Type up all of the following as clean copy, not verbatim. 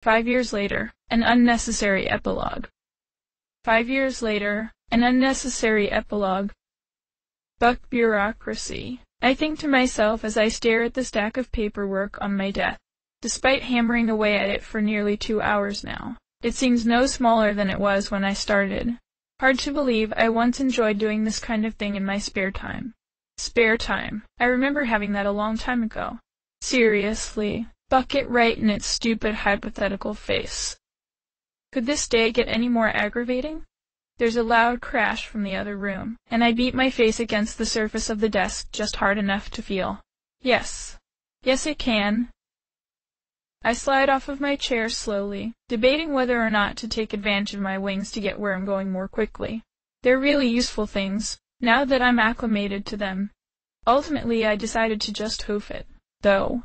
5 years later, an unnecessary epilogue. 5 years later, an unnecessary epilogue. Buck bureaucracy. I think to myself as I stare at the stack of paperwork on my desk. Despite hammering away at it for nearly 2 hours now, it seems no smaller than it was when I started. Hard to believe I once enjoyed doing this kind of thing in my spare time. Spare time. I remember having that a long time ago. Seriously, Buck it right in its stupid hypothetical face. Could this day get any more aggravating? There's a loud crash from the other room, and I beat my face against the surface of the desk just hard enough to feel. Yes. Yes, it can. I slide off of my chair slowly, debating whether or not to take advantage of my wings to get where I'm going more quickly. They're really useful things, now that I'm acclimated to them. Ultimately, I decided to just hoof it, though.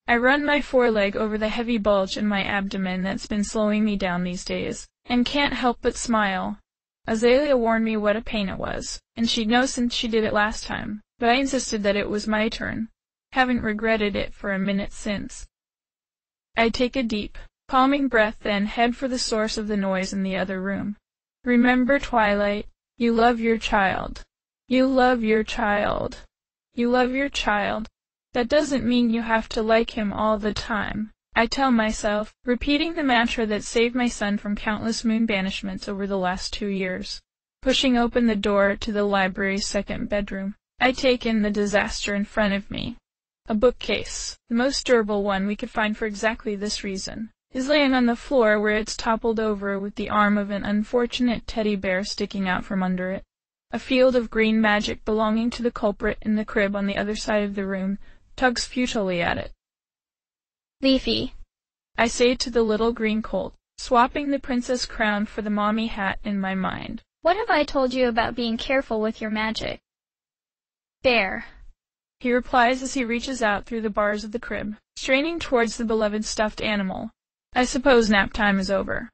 I run my foreleg over the heavy bulge in my abdomen that's been slowing me down these days, and can't help but smile. Azalea warned me what a pain it was, and she'd know since she did it last time, but I insisted that it was my turn. Haven't regretted it for a minute since. I take a deep, calming breath, then head for the source of the noise in the other room. Remember, Twilight, you love your child. You love your child. You love your child. That doesn't mean you have to like him all the time, I tell myself, repeating the mantra that saved my son from countless moon banishments over the last 2 years. Pushing open the door to the library's second bedroom, I take in the disaster in front of me. A bookcase, the most durable one we could find for exactly this reason, is laying on the floor where it's toppled over with the arm of an unfortunate teddy bear sticking out from under it. A field of green magic belonging to the culprit in the crib on the other side of the room tugs futilely at it. Leafy, I say to the little green colt, swapping the princess crown for the mommy hat in my mind. What have I told you about being careful with your magic? Bear, he replies as he reaches out through the bars of the crib, straining towards the beloved stuffed animal. I suppose nap time is over.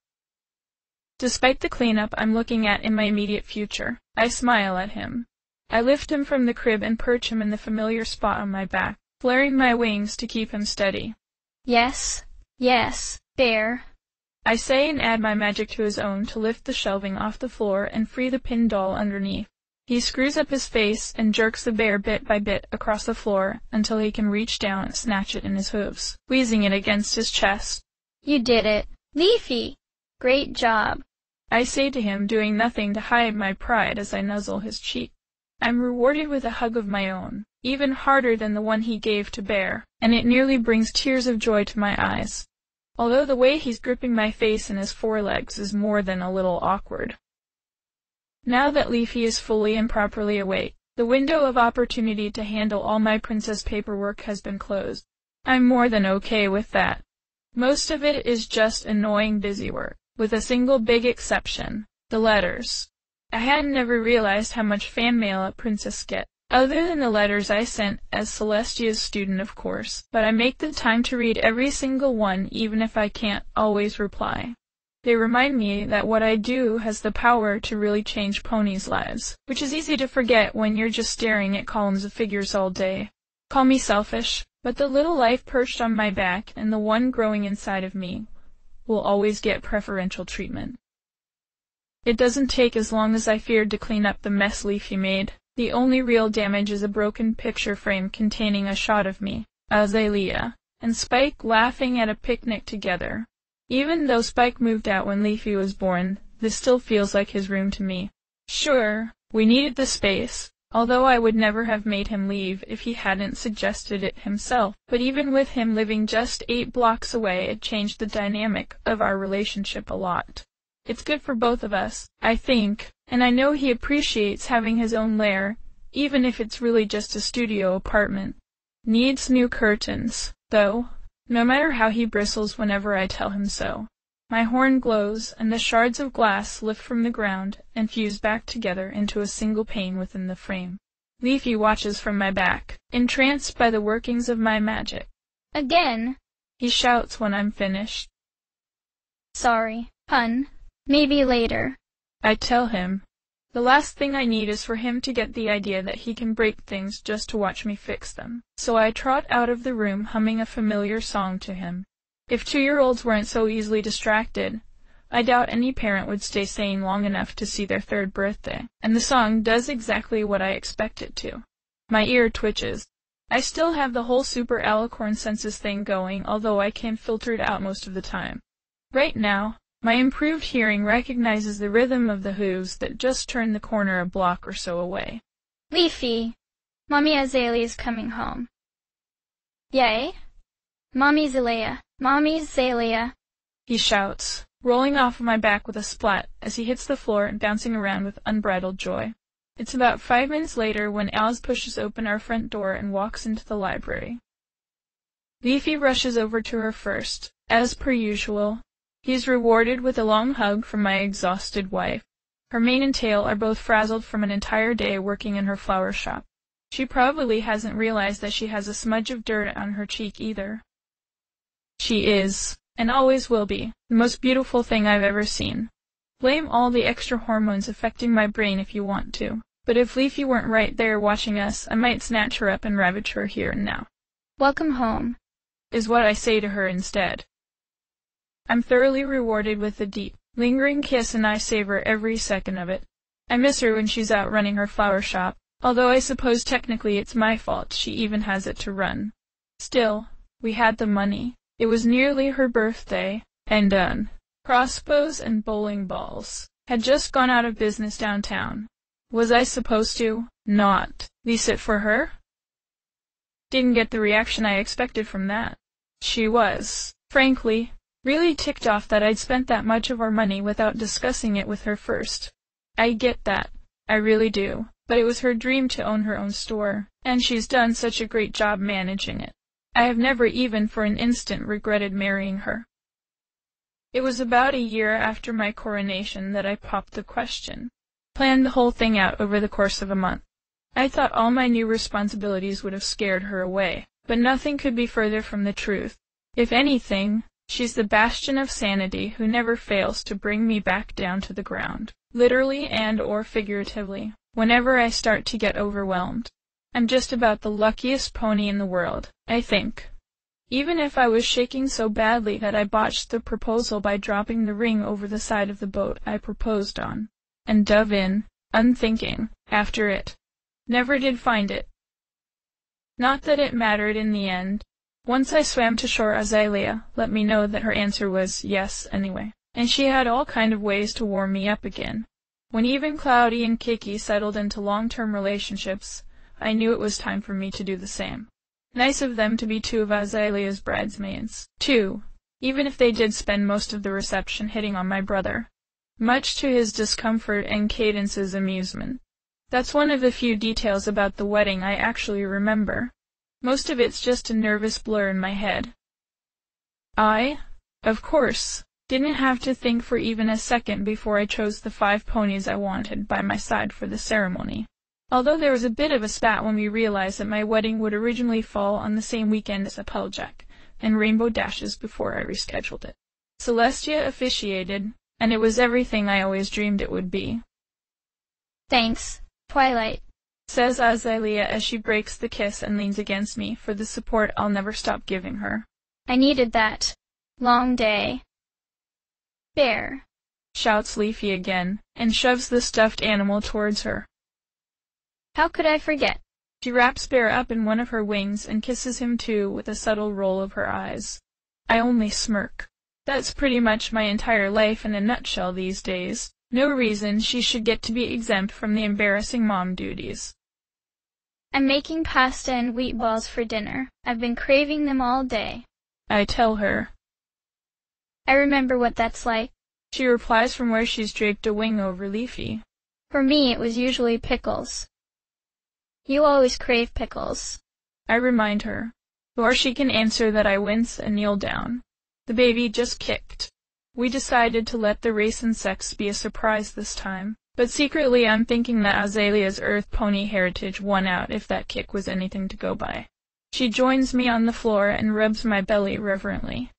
Despite the cleanup I'm looking at in my immediate future, I smile at him. I lift him from the crib and perch him in the familiar spot on my back, flaring my wings to keep him steady. Yes, yes, Bear, I say, and add my magic to his own to lift the shelving off the floor and free the pinned doll underneath. He screws up his face and jerks the bear bit by bit across the floor until he can reach down and snatch it in his hooves, squeezing it against his chest. You did it, Leafy! Great job! I say to him, doing nothing to hide my pride as I nuzzle his cheek. I'm rewarded with a hug of my own, even harder than the one he gave to Bear, and it nearly brings tears of joy to my eyes. Although the way he's gripping my face in his forelegs is more than a little awkward. Now that Leafy is fully and properly awake, the window of opportunity to handle all my princess paperwork has been closed. I'm more than okay with that. Most of it is just annoying busy work, with a single big exception, the letters. I hadn't ever realized how much fan mail a princess gets, other than the letters I sent as Celestia's student, of course, but I make the time to read every single one even if I can't always reply. They remind me that what I do has the power to really change ponies' lives, which is easy to forget when you're just staring at columns of figures all day. Call me selfish, but the little life perched on my back and the one growing inside of me will always get preferential treatment. It doesn't take as long as I feared to clean up the mess Leafy made. The only real damage is a broken picture frame containing a shot of me, Azalea, and Spike laughing at a picnic together. Even though Spike moved out when Leafy was born, this still feels like his room to me. Sure, we needed the space, although I would never have made him leave if he hadn't suggested it himself, but even with him living just 8 blocks away, it changed the dynamic of our relationship a lot. It's good for both of us, I think, and I know he appreciates having his own lair, even if it's really just a studio apartment. Needs new curtains, though, no matter how he bristles whenever I tell him so. My horn glows, and the shards of glass lift from the ground and fuse back together into a single pane within the frame. Leafy watches from my back, entranced by the workings of my magic. Again, he shouts when I'm finished. Sorry, hun. Maybe later. I tell him. The last thing I need is for him to get the idea that he can break things just to watch me fix them. So I trot out of the room humming a familiar song to him. If 2-year-olds weren't so easily distracted, I doubt any parent would stay sane long enough to see their 3rd birthday. And the song does exactly what I expect it to. My ear twitches. I still have the whole super alicorn senses thing going, although I can filter it out most of the time. Right now, my improved hearing recognizes the rhythm of the hooves that just turned the corner a block or so away. Leafy, Mommy Azalea's coming home. Yay? Mommy Azalea, He shouts, rolling off of my back with a splat as he hits the floor and bouncing around with unbridled joy. It's about 5 minutes later when Az pushes open our front door and walks into the library. Leafy rushes over to her first. As per usual, he is rewarded with a long hug from my exhausted wife. Her mane and tail are both frazzled from an entire day working in her flower shop. She probably hasn't realized that she has a smudge of dirt on her cheek either. She is, and always will be, the most beautiful thing I've ever seen. Blame all the extra hormones affecting my brain if you want to, but if Leafy weren't right there watching us, I might snatch her up and ravage her here and now. Welcome home, is what I say to her instead. I'm thoroughly rewarded with a deep, lingering kiss and I savor every second of it. I miss her when she's out running her flower shop, although I suppose technically it's my fault she even has it to run. Still, we had the money. It was nearly her birthday, and crossbows and bowling balls had just gone out of business downtown. Was I supposed to not lease it for her? Didn't get the reaction I expected from that. She was, frankly, really ticked off that I'd spent that much of our money without discussing it with her first. I get that, I really do, but it was her dream to own her own store, and she's done such a great job managing it. I have never even for an instant regretted marrying her. It was about a year after my coronation that I popped the question. Planned the whole thing out over the course of a month. I thought all my new responsibilities would have scared her away, but nothing could be further from the truth. If anything, she's the bastion of sanity who never fails to bring me back down to the ground, literally and/or figuratively, whenever I start to get overwhelmed. I'm just about the luckiest pony in the world, I think. Even if I was shaking so badly that I botched the proposal by dropping the ring over the side of the boat I proposed on, and dove in, unthinking, after it. Never did find it. Not that it mattered in the end. Once I swam to shore, Azalea let me know that her answer was yes anyway, and she had all kind of ways to warm me up again. When even Cloudy and Kiki settled into long-term relationships, I knew it was time for me to do the same. Nice of them to be 2 of Azalea's bridesmaids, too, even if they did spend most of the reception hitting on my brother, much to his discomfort and Cadence's amusement. That's one of the few details about the wedding I actually remember. Most of it's just a nervous blur in my head. I, of course, didn't have to think for even a second before I chose the 5 ponies I wanted by my side for the ceremony. Although there was a bit of a spat when we realized that my wedding would originally fall on the same weekend as Applejack and Rainbow Dashes before I rescheduled it. Celestia officiated, and it was everything I always dreamed it would be. Thanks, Twilight, says Azalea as she breaks the kiss and leans against me for the support I'll never stop giving her. I needed that. Long day. Bear, shouts Leafy again, and shoves the stuffed animal towards her. How could I forget? She wraps Bear up in one of her wings and kisses him too with a subtle roll of her eyes. I only smirk. That's pretty much my entire life in a nutshell these days. No reason she should get to be exempt from the embarrassing mom duties. I'm making pasta and wheat balls for dinner. I've been craving them all day. I tell her. I remember what that's like. She replies from where she's draped a wing over Leafy. For me it was usually pickles. You always crave pickles. I remind her, or she can answer that I wince and kneel down. The baby just kicked. We decided to let the race and sex be a surprise this time, but secretly I'm thinking that Azalea's Earth pony heritage won out if that kick was anything to go by. She joins me on the floor and rubs my belly reverently.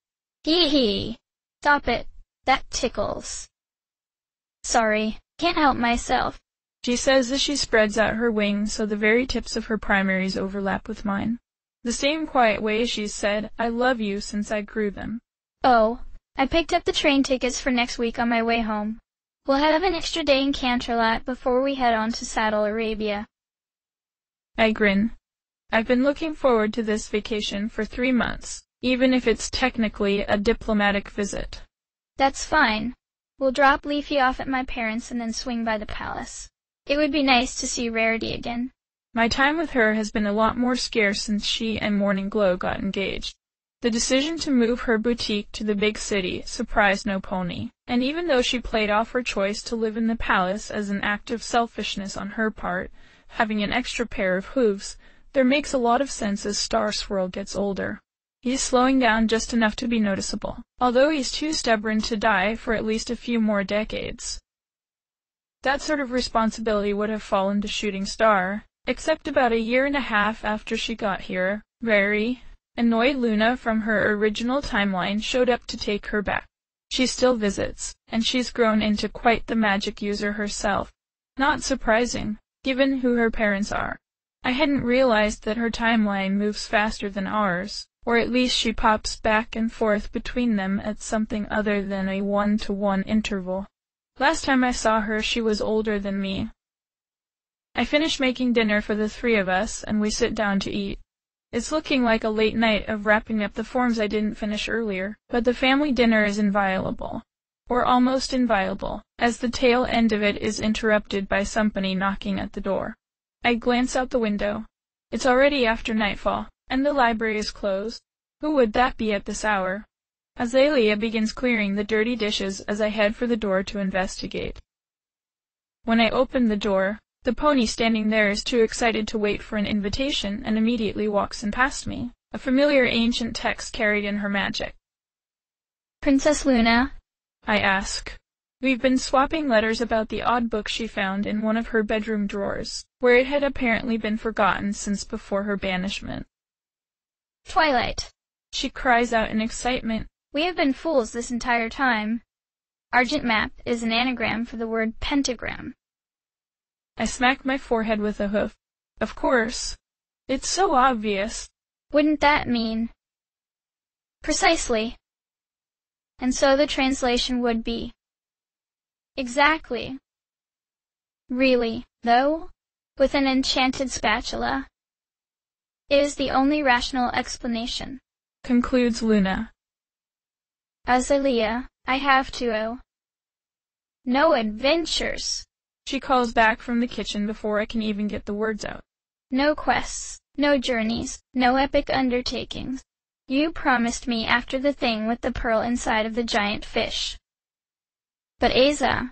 Hee hee. Stop it. That tickles. Sorry, can't help myself. She says as she spreads out her wings so the very tips of her primaries overlap with mine. The same quiet way she's said, I love you since I grew them. Oh, I picked up the train tickets for next week on my way home. We'll have an extra day in Canterlot before we head on to Saddle Arabia. I grin. I've been looking forward to this vacation for 3 months, even if it's technically a diplomatic visit. That's fine. We'll drop Leafy off at my parents' and then swing by the palace. It would be nice to see Rarity again. My time with her has been a lot more scarce since she and Morning Glow got engaged. The decision to move her boutique to the big city surprised no pony, and even though she played off her choice to live in the palace as an act of selfishness on her part, having an extra pair of hooves, there makes a lot of sense as Star Swirl gets older. He's slowing down just enough to be noticeable, although he's too stubborn to die for at least a few more decades. That sort of responsibility would have fallen to Shooting Star, except about 1.5 years after she got here, Rary, annoyed Luna from her original timeline, showed up to take her back. She still visits, and she's grown into quite the magic user herself. Not surprising, given who her parents are. I hadn't realized that her timeline moves faster than ours, or at least she pops back and forth between them at something other than a 1-to-1 interval. Last time I saw her, she was older than me. I finish making dinner for the 3 of us, and we sit down to eat. It's looking like a late night of wrapping up the forms I didn't finish earlier, but the family dinner is inviolable. Or almost inviolable, as the tail end of it is interrupted by somebody knocking at the door. I glance out the window. It's already after nightfall, and the library is closed. Who would that be at this hour? Azalea begins clearing the dirty dishes as I head for the door to investigate. When I open the door, the pony standing there is too excited to wait for an invitation and immediately walks in past me, a familiar ancient text carried in her magic. Princess Luna? I ask. We've been swapping letters about the odd book she found in one of her bedroom drawers, where it had apparently been forgotten since before her banishment. Twilight, she cries out in excitement. We have been fools this entire time. Argent map is an anagram for the word pentagram. I smack my forehead with a hoof. Of course. It's so obvious. Wouldn't that mean? Precisely. And so the translation would be. Exactly. Really, though? With an enchanted spatula. It is the only rational explanation. Concludes Luna. Azalea, I have to. No adventures. She calls back from the kitchen before I can even get the words out. No quests, no journeys, no epic undertakings. You promised me after the thing with the pearl inside of the giant fish. But Aza,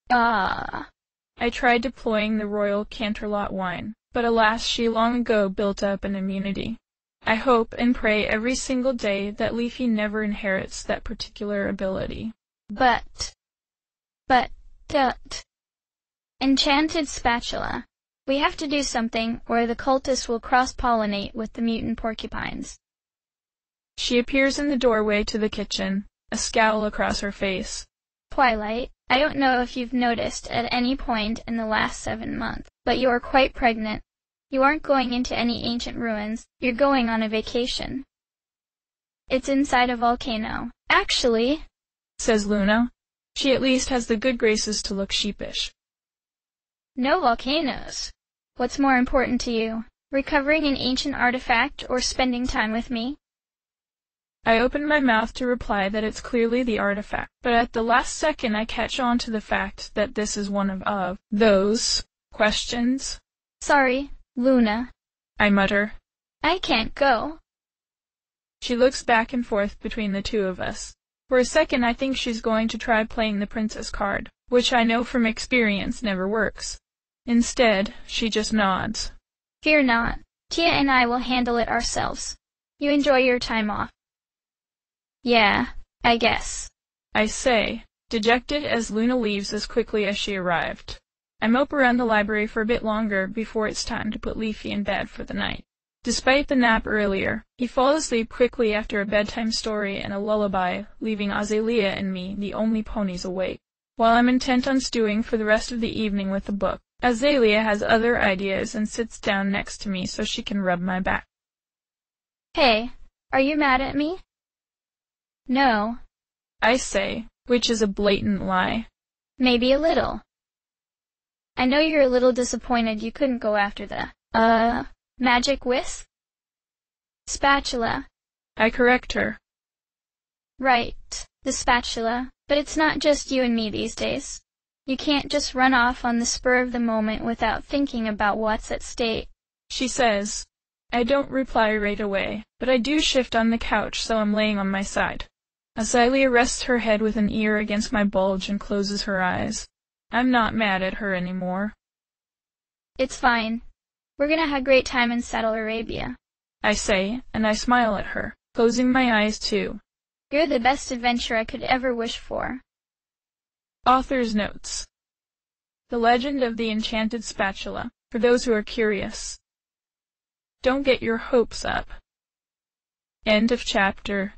I tried deploying the royal Canterlot wine, but alas, she long ago built up an immunity. I hope and pray every single day that Leafy never inherits that particular ability. But, enchanted spatula. We have to do something, or the cultists will cross-pollinate with the mutant porcupines. She appears in the doorway to the kitchen, a scowl across her face. Twilight, I don't know if you've noticed at any point in the last 7 months, but you are quite pregnant. You aren't going into any ancient ruins, you're going on a vacation. It's inside a volcano. Actually, says Luna. She at least has the good graces to look sheepish. No volcanoes. What's more important to you, recovering an ancient artifact or spending time with me? I open my mouth to reply that it's clearly the artifact, but at the last second I catch on to the fact that this is one of those questions. Sorry, Luna, I mutter. I can't go. She looks back and forth between the 2 of us. For a second I think she's going to try playing the princess card, which I know from experience never works. Instead, she just nods. Fear not. Tia and I will handle it ourselves. You enjoy your time off. Yeah, I guess. I say, dejected as Luna leaves as quickly as she arrived. I mope around the library for a bit longer before it's time to put Leafy in bed for the night. Despite the nap earlier, he falls asleep quickly after a bedtime story and a lullaby, leaving Azalea and me the only ponies awake. While I'm intent on stewing for the rest of the evening with a book, Azalea has other ideas and sits down next to me so she can rub my back. Hey, are you mad at me? No. I say, which is a blatant lie. Maybe a little. I know you're a little disappointed you couldn't go after the, magic whisk? Spatula. I correct her. Right, the spatula. But it's not just you and me these days. You can't just run off on the spur of the moment without thinking about what's at stake. She says. I don't reply right away, but I do shift on the couch so I'm laying on my side. Azealia rests her head with an ear against my bulge and closes her eyes. I'm not mad at her anymore. It's fine. We're gonna have a great time in Saddle Arabia. I say, and I smile at her, closing my eyes too. You're the best adventure I could ever wish for. Author's notes. The Legend of the Enchanted Spatula, for those who are curious. Don't get your hopes up. End of chapter.